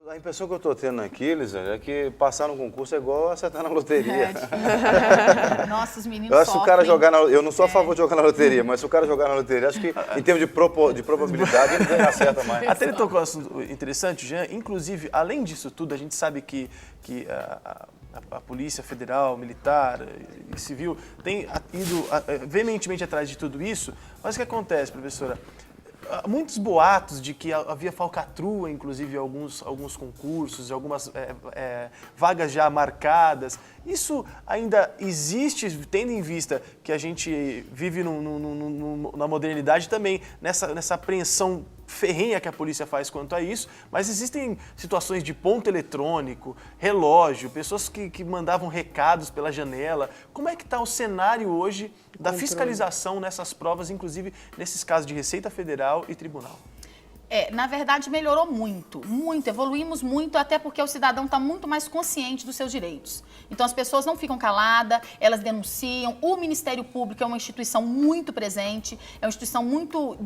A impressão que eu estou tendo aqui, Elisa, é que passar no concurso é igual acertar na loteria. Nossa, os meninos Eu acho que o cara sofrem. jogar eu não sou a favor de jogar na loteria, mas se o cara jogar na loteria, acho que em termos de probabilidade ele acerta mais. Até ele tocou um assunto interessante, Jean. Inclusive, além disso tudo, a gente sabe que a Polícia Federal, Militar e Civil tem ido veementemente atrás de tudo isso. Mas o que acontece, professora? Muitos boatos de que havia falcatrua, inclusive, em alguns concursos, algumas vagas já marcadas. Isso ainda existe, tendo em vista que a gente vive na modernidade também, nessa apreensão ferrenha que a polícia faz quanto a isso, mas existem situações de ponto eletrônico, relógio, pessoas que mandavam recados pela janela. Como é que está o cenário hoje da fiscalização nessas provas, inclusive nesses casos de Receita Federal e Tribunal? Na verdade, melhorou muito, evoluímos muito, até porque o cidadão está muito mais consciente dos seus direitos. Então, as pessoas não ficam caladas, elas denunciam. O Ministério Público é uma instituição muito presente, é uma instituição muito,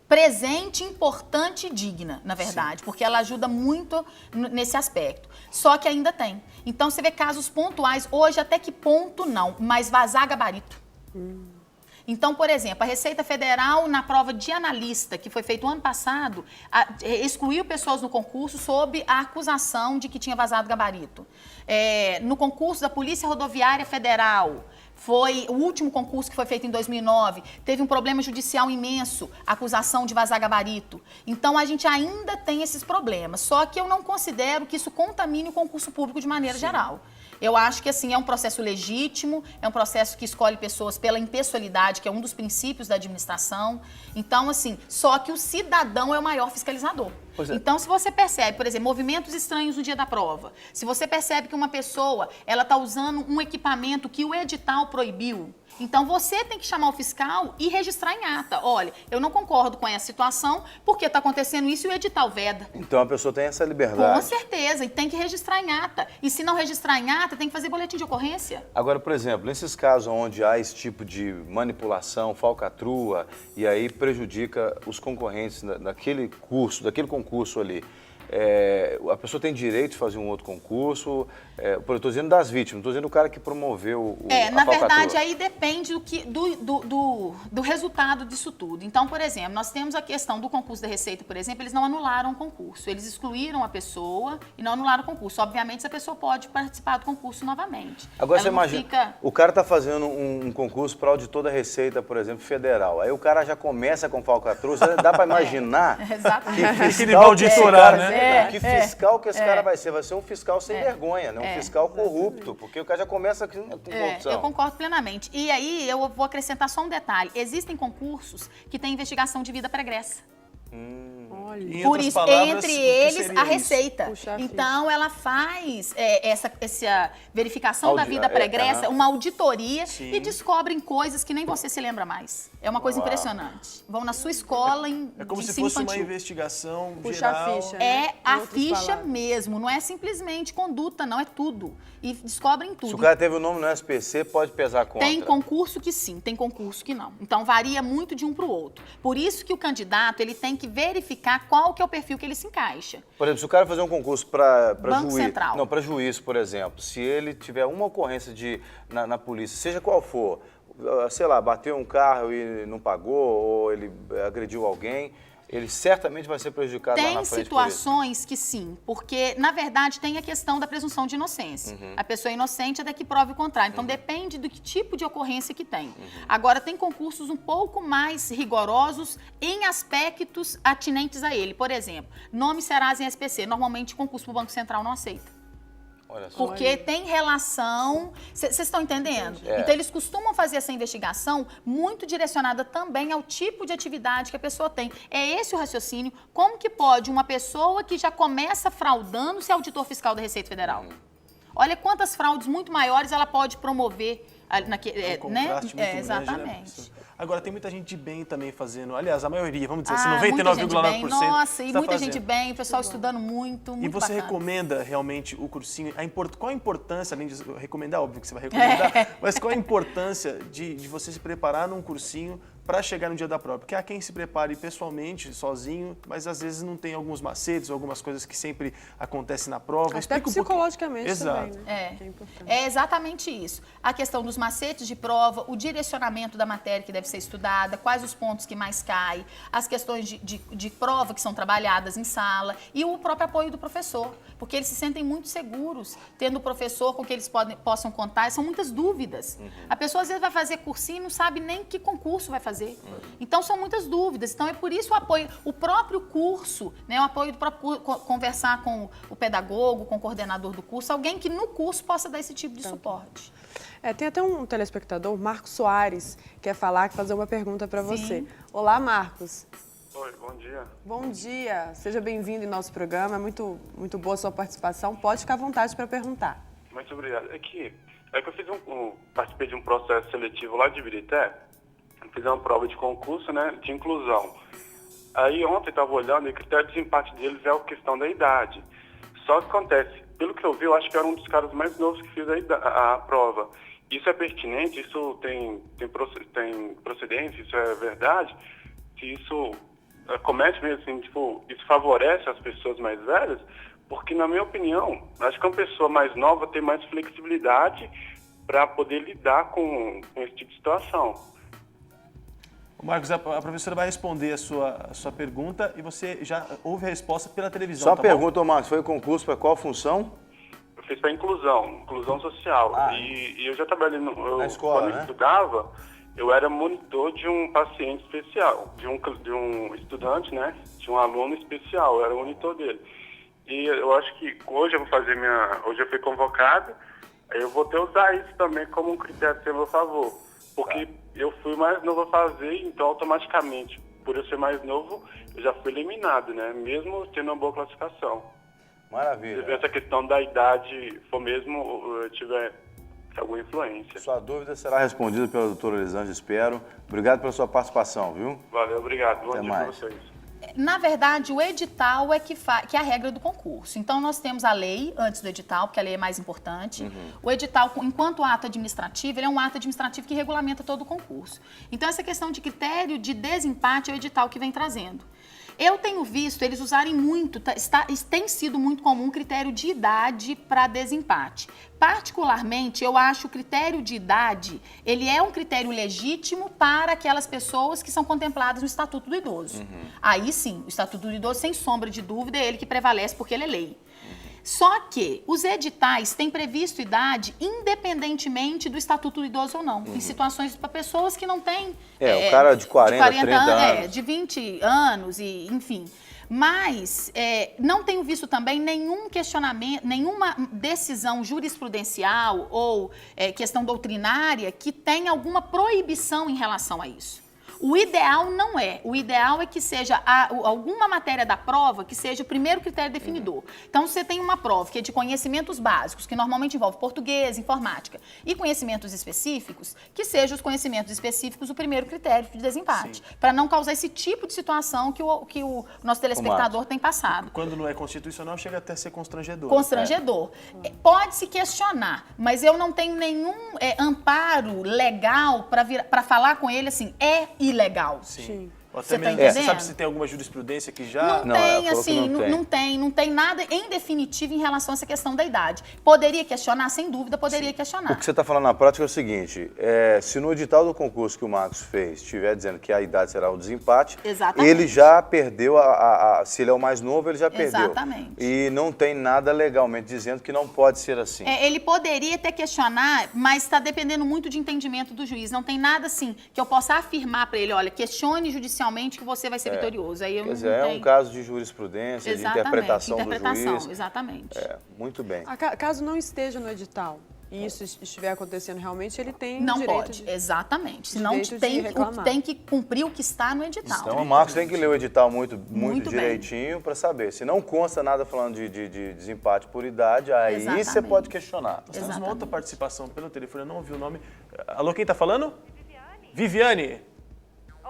presente, importante e digna, na verdade, porque ela ajuda muito nesse aspecto. Só que ainda tem. Então, você vê casos pontuais, hoje até que ponto não, mas vazar gabarito. Então, por exemplo, a Receita Federal, na prova de analista, que foi feito ano passado, excluiu pessoas no concurso sob a acusação de que tinha vazado gabarito. No concurso da Polícia Rodoviária Federal, foi o último concurso que foi feito em 2009, teve um problema judicial imenso, acusação de vazar gabarito. Então, a gente ainda tem esses problemas, só que eu não considero que isso contamine o concurso público de maneira geral. Eu acho que, é um processo legítimo, é um processo que escolhe pessoas pela impessoalidade, que é um dos princípios da administração. Então, só que o cidadão é o maior fiscalizador. Então, se você percebe, por exemplo, movimentos estranhos no dia da prova, se você percebe que uma pessoa ela está usando um equipamento que o edital proibiu, então você tem que chamar o fiscal e registrar em ata. Olha, eu não concordo com essa situação, porque está acontecendo isso e o edital veda. Então a pessoa tem essa liberdade. Com certeza, e tem que registrar em ata. E se não registrar em ata, tem que fazer boletim de ocorrência. Agora, por exemplo, nesses casos onde há esse tipo de manipulação, falcatrua, e aí prejudica os concorrentes daquele concurso ali, a pessoa tem direito de fazer um outro concurso? Eu estou dizendo das vítimas, não estou dizendo do cara que promoveu a na falcatrua. verdade, aí depende do resultado disso tudo. Então, por exemplo, nós temos a questão do concurso da Receita, por exemplo, eles não anularam o concurso, eles excluíram a pessoa e não anularam o concurso. Obviamente, essa pessoa pode participar do concurso novamente. Agora, você imagina, o cara está fazendo um concurso para auditor da Receita, por exemplo, federal. Aí o cara já começa com falcatrua, dá para imaginar que fiscal auditorar, né? Que fiscal que esse cara vai ser? Vai ser um fiscal sem vergonha, né? Um fiscal corrupto, porque o cara já começa com corrupção. Eu concordo plenamente. E aí, eu vou acrescentar só um detalhe. Existem concursos que têm investigação de vida pregressa. Por isso, entre eles, a Receita. Então, ela faz essa verificação da vida pregressa, uma auditoria, e descobrem coisas que nem você se lembra mais. É uma coisa impressionante. Vão na sua escola É como de se ensino fosse infantil. uma investigação Puxa geral. a ficha, né? A ficha mesmo, não é simplesmente conduta, não, é tudo. E descobrem tudo. Se o cara teve o nome no SPC, pode pesar contra. Tem concurso que sim, tem concurso que não. Então, varia muito de um para o outro. Por isso que o candidato ele tem que verificar qual que é o perfil que ele se encaixa. Por exemplo, se o cara fazer um concurso para juiz, Central. não, para juiz, por exemplo, se ele tiver uma ocorrência na polícia, seja qual for, sei lá, bateu um carro e não pagou, ou ele agrediu alguém, ele certamente vai ser prejudicado lá na frente. Tem situações que sim, porque, na verdade, tem a questão da presunção de inocência. A pessoa é inocente até que prove o contrário. Então, depende do que tipo de ocorrência que tem. Agora, tem concursos um pouco mais rigorosos em aspectos atinentes a ele. Por exemplo, nome Serasa em SPC. Normalmente, concurso para o Banco Central não aceita. Olha só. Porque tem relação... Vocês estão entendendo? Então, eles costumam fazer essa investigação muito direcionada também ao tipo de atividade que a pessoa tem. É esse o raciocínio. Como que pode uma pessoa que já começa fraudando ser auditor fiscal da Receita Federal? Olha quantas fraudes muito maiores ela pode promover. Um contraste muito grande, exatamente. Né? Agora, tem muita gente de bem também fazendo, aliás, a maioria, vamos dizer, muita gente 99,9%. bem. Nossa, e tá muita fazendo. gente bem, o pessoal estudando muito E você bacana. recomenda realmente o cursinho? Qual a importância, além de recomendar, óbvio que você vai recomendar, mas qual a importância de você se preparar num cursinho para chegar no dia da prova? Porque há quem se prepare pessoalmente, sozinho, mas às vezes não tem alguns macetes, algumas coisas que sempre acontecem na prova. Até Explica psicologicamente Exato. também, né? Que é importante. É exatamente isso. A questão dos macetes de prova, o direcionamento da matéria que deve ser estudada, quais os pontos que mais caem, as questões de prova que são trabalhadas em sala e o próprio apoio do professor, porque eles se sentem muito seguros tendo o professor com que eles possam contar. São muitas dúvidas. A pessoa às vezes vai fazer cursinho e não sabe nem que concurso vai fazer. Então são muitas dúvidas. Então é por isso o apoio, o próprio curso, né, o apoio do próprio conversar com o pedagogo, com o coordenador do curso, alguém que no curso possa dar esse tipo de suporte. Tem até um telespectador, Marcos Soares, que quer fazer uma pergunta para você. Olá, Marcos. Oi, bom dia. Bom dia. Seja bem-vindo em nosso programa. É muito boa a sua participação. Pode ficar à vontade para perguntar. Muito obrigado. É que eu participei de um processo seletivo lá de Ibirité, fiz uma prova de concurso, né, de inclusão. Aí ontem eu estava olhando e o critério de desempate deles é a questão da idade. Só que acontece, pelo que eu vi, eu acho que era um dos caras mais novos que fez a prova. Isso é pertinente? Isso tem procedência? Isso é verdade? Se isso comete mesmo assim, tipo, isso favorece as pessoas mais velhas? Porque, na minha opinião, acho que uma pessoa mais nova tem mais flexibilidade para poder lidar com esse tipo de situação. Marcos, a professora vai responder a sua pergunta e você já ouve a resposta pela televisão. Só tá pergunta, Marcos, foi concurso para qual função? Eu fiz para inclusão social. E eu já trabalhei na escola, quando eu estudava, eu era monitor de um paciente especial, de um estudante, né? De um aluno especial, eu era monitor dele. E eu acho que hoje hoje eu fui convocado, eu vou ter que usar isso também como um critério a meu favor. Porque eu fui mais novo a fazer, então automaticamente, por eu ser mais novo, eu já fui eliminado, né? Mesmo tendo uma boa classificação. Maravilha. Se essa questão da idade for mesmo, tiver alguma influência. Sua dúvida será respondida pela doutora Elisângela, espero. Obrigado pela sua participação, viu? Valeu, obrigado. Bom Até dia mais. para vocês. Na verdade, o edital é que é a regra do concurso. Então, nós temos a lei antes do edital, porque a lei é mais importante. O edital, enquanto ato administrativo, ele é um ato administrativo que regulamenta todo o concurso. Então, essa questão de critério de desempate é o edital que vem trazendo. Eu tenho visto eles usarem muito, tem sido muito comum critério de idade para desempate. Particularmente, eu acho o critério de idade, ele é um critério legítimo para aquelas pessoas que são contempladas no Estatuto do Idoso. Aí sim, o Estatuto do Idoso, sem sombra de dúvida, é ele que prevalece porque ele é lei. Só que os editais têm previsto idade independentemente do Estatuto do Idoso ou não. Em situações para pessoas que não têm... o cara de 40 30 anos. De 20 anos, e enfim. Mas não tenho visto também nenhum questionamento, nenhuma decisão jurisprudencial ou questão doutrinária que tenha alguma proibição em relação a isso. O ideal não é. O ideal é que seja alguma matéria da prova que seja o primeiro critério definidor. Então, você tem uma prova que é de conhecimentos básicos, que normalmente envolve português, informática, e conhecimentos específicos, que sejam os conhecimentos específicos o primeiro critério de desempate, para não causar esse tipo de situação que o nosso telespectador tem passado. Quando não é constitucional, chega até a ser constrangedor. Constrangedor. Pode-se questionar, mas eu não tenho nenhum amparo legal para falar com ele assim, é ilegal. Sim. Você tá Você entendendo? sabe se tem alguma jurisprudência que já... Não tem, assim, não tem nada em definitivo em relação a essa questão da idade. Poderia questionar? Sem dúvida, poderia questionar. O que você está falando na prática é o seguinte, se no edital do concurso que o Marcos fez estiver dizendo que a idade será o desempate, Exatamente. ele já perdeu, se ele é o mais novo, ele já perdeu. Exatamente. E não tem nada legalmente dizendo que não pode ser assim. Ele poderia até questionar, mas está dependendo muito de entendimento do juiz. Não tem nada assim que eu possa afirmar para ele, olha, questione judicialmente que você vai ser vitorioso. Aí eu Quer dizer, é um caso de jurisprudência, exatamente, de interpretação do juiz. Exatamente. Muito bem. Caso não esteja no edital e isso estiver acontecendo realmente, ele tem Não direito pode, exatamente. Senão direito de reclamar. tem que cumprir o que está no edital. Então o Marcos tem que ler o edital muito Muito bem. direitinho para saber. Se não consta nada falando de desempate por idade, aí Exatamente. você pode questionar. Nós temos uma Exatamente. outra participação pelo telefone, eu não ouvi o nome. Alô, quem está falando? Viviane.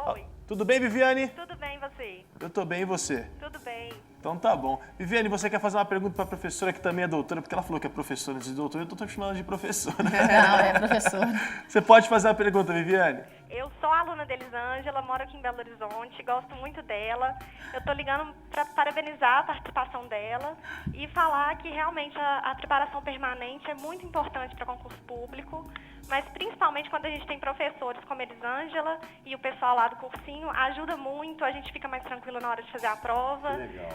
Oi, Tudo bem, Viviane? tudo bem você? Eu tô bem, e você? Tudo bem. Então tá bom. Viviane, você quer fazer uma pergunta para a professora que também é doutora, porque ela falou que é professora antes de doutora, eu estou chamando de professora. Não, é professora. Você pode fazer a pergunta, Viviane? Eu sou aluna da Elisângela, moro aqui em Belo Horizonte, gosto muito dela. Eu estou ligando para parabenizar a participação dela e falar que realmente a preparação permanente é muito importante para concurso público, mas principalmente quando a gente tem professores como a Elisângela e o pessoal lá do cursinho, ajuda muito, a gente fica mais tranquilo na hora de fazer a prova,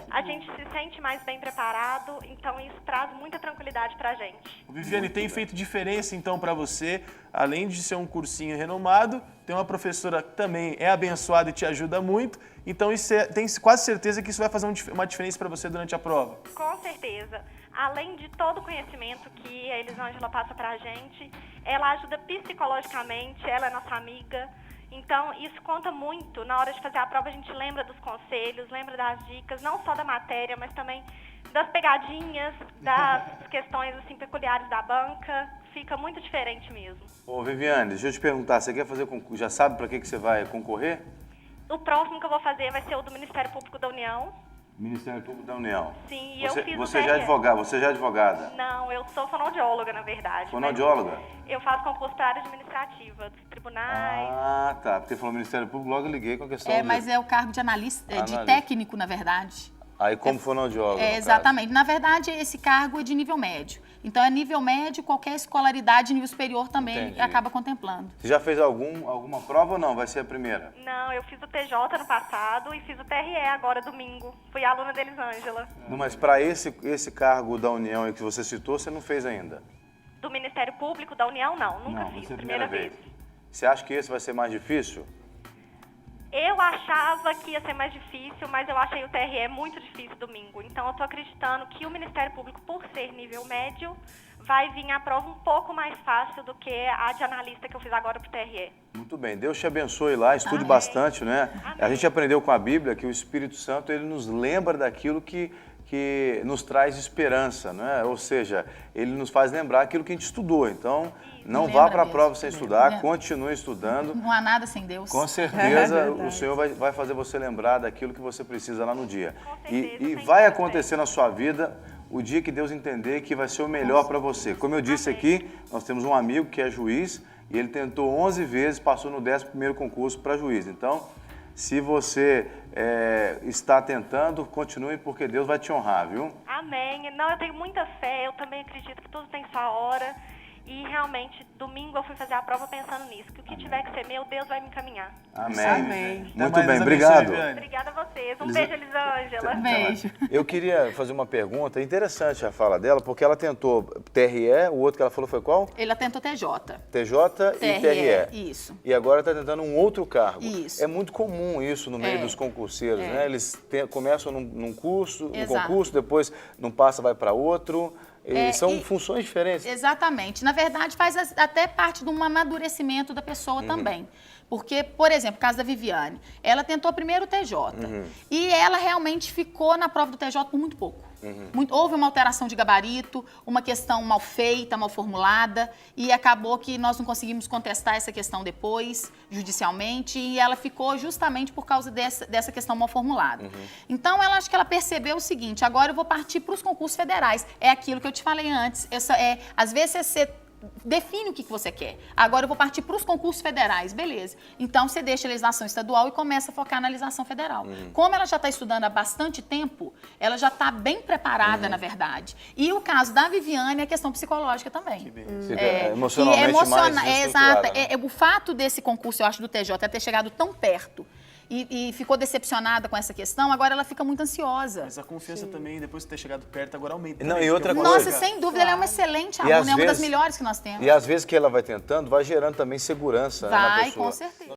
a gente se sente mais bem preparado, então isso traz muita tranquilidade para a gente. Viviane, tem feito diferença então para você, além de ser um cursinho renomado, tem uma professora que também é abençoada e te ajuda muito, então tem quase certeza que isso vai fazer uma diferença para você durante a prova. Com certeza. Além de todo o conhecimento que a Elisângela passa para a gente, ela ajuda psicologicamente, ela é nossa amiga. Então, isso conta muito. Na hora de fazer a prova, a gente lembra dos conselhos, lembra das dicas, não só da matéria, mas também das pegadinhas, das questões assim, peculiares da banca. Fica muito diferente mesmo. Ô, Viviane, deixa eu te perguntar, você quer fazer concurso? Já sabe para que você vai concorrer? O próximo que eu vou fazer vai ser o do Ministério Público da União. Ministério Público da União. Sim, e eu fiz você o já é TRE. advogada, você já é advogada? Não, eu sou fonoaudióloga, na verdade. Fonoaudióloga? mas Eu faço concurso para a área administrativa, dos tribunais. Ah, tá. Porque falou Ministério Público, logo eu liguei com a questão Mas é o cargo de analista, de Analista. técnico, na verdade. Aí como fonoaudióloga, no Exatamente. Na verdade, esse cargo é de nível médio. Então, é nível médio, qualquer escolaridade de nível superior também Entendi. acaba contemplando. caso. Você já fez alguma prova ou não? Vai ser a primeira? Não, eu fiz o TJ no passado e fiz o TRE agora, domingo. Fui aluna da Elisângela. Não, mas para esse cargo da União aí que você citou, você não fez ainda? Do Ministério Público da União, não. Nunca Não, fiz. vai ser a Primeira vez. Você acha que esse vai ser mais difícil? Eu achava que ia ser mais difícil, mas eu achei o TRE muito difícil domingo. Então, eu tô acreditando que o Ministério Público, por ser nível médio, vai vir a prova um pouco mais fácil do que a de analista que eu fiz agora pro TRE. Muito bem, Deus te abençoe lá, estude Amém. bastante, né? Amém. A gente aprendeu com a Bíblia que o Espírito Santo, ele nos lembra daquilo que nos traz esperança, né? Ou seja, ele nos faz lembrar aquilo que a gente estudou. Então, não Lembra vá para a mesmo. prova sem estudar, Lembra. continue estudando. Não há nada sem Deus. Com certeza, verdade. o Senhor vai fazer você lembrar daquilo que você precisa lá no dia. Com certeza, E sem vai dúvida. acontecer na sua vida o dia que Deus entender que vai ser o melhor para você. Como eu disse aqui, nós temos um amigo que é juiz e ele tentou 11 vezes, passou no 11º concurso para juiz. Então, se você está tentando, continue porque Deus vai te honrar, viu? Amém. Não, eu tenho muita fé, eu também acredito que tudo tem sua hora. E realmente, domingo eu fui fazer a prova pensando nisso, que o que tiver que ser meu, Deus vai me encaminhar. Amém. Amém. Muito Até mais, bem, Deus obrigado. abençoe, Viviane. Obrigada a vocês. Um beijo, Elisângela. Beijo. Eu queria fazer uma pergunta, interessante a fala dela, porque ela tentou TRE, o outro que ela falou foi qual? Ele atentou TJ. TJ e TRE. Isso. E agora está tentando um outro cargo. Isso. É muito comum isso no meio dos concurseiros, né? Eles começam num curso, Exato. concurso, depois não passa, vai para outro. São funções diferentes. Exatamente. Na verdade, faz até parte de um amadurecimento da pessoa também. Porque, por exemplo, o caso da Viviane, ela tentou primeiro o TJ. E ela realmente ficou na prova do TJ por muito pouco. Houve uma alteração de gabarito, uma questão mal feita, mal formulada, e acabou que nós não conseguimos contestar essa questão depois, judicialmente, e ela ficou justamente por causa dessa questão mal formulada. Então, ela acho que ela percebeu o seguinte: agora eu vou partir para os concursos federais. É aquilo que eu te falei antes. Às vezes você define o que você quer. Agora eu vou partir para os concursos federais, beleza. Então você deixa a legislação estadual e começa a focar na legislação federal. Como ela já está estudando há bastante tempo, ela já está bem preparada, na verdade. E o caso da Viviane é a questão psicológica também. Fica emocionalmente mais exato. estruturada, né? O fato desse concurso, eu acho, do TJ ter chegado tão perto e ficou decepcionada com essa questão, agora ela fica muito ansiosa. Mas a confiança também, depois de ter chegado perto, agora aumenta. Não, também, e outra porque eu coisa- posso Nossa, chegar- sem dúvida, ela é uma excelente E às aluna, é uma das vezes- melhores que nós temos. E às vezes que ela vai tentando, vai gerando também segurança, né, na Vai, pessoa. com certeza.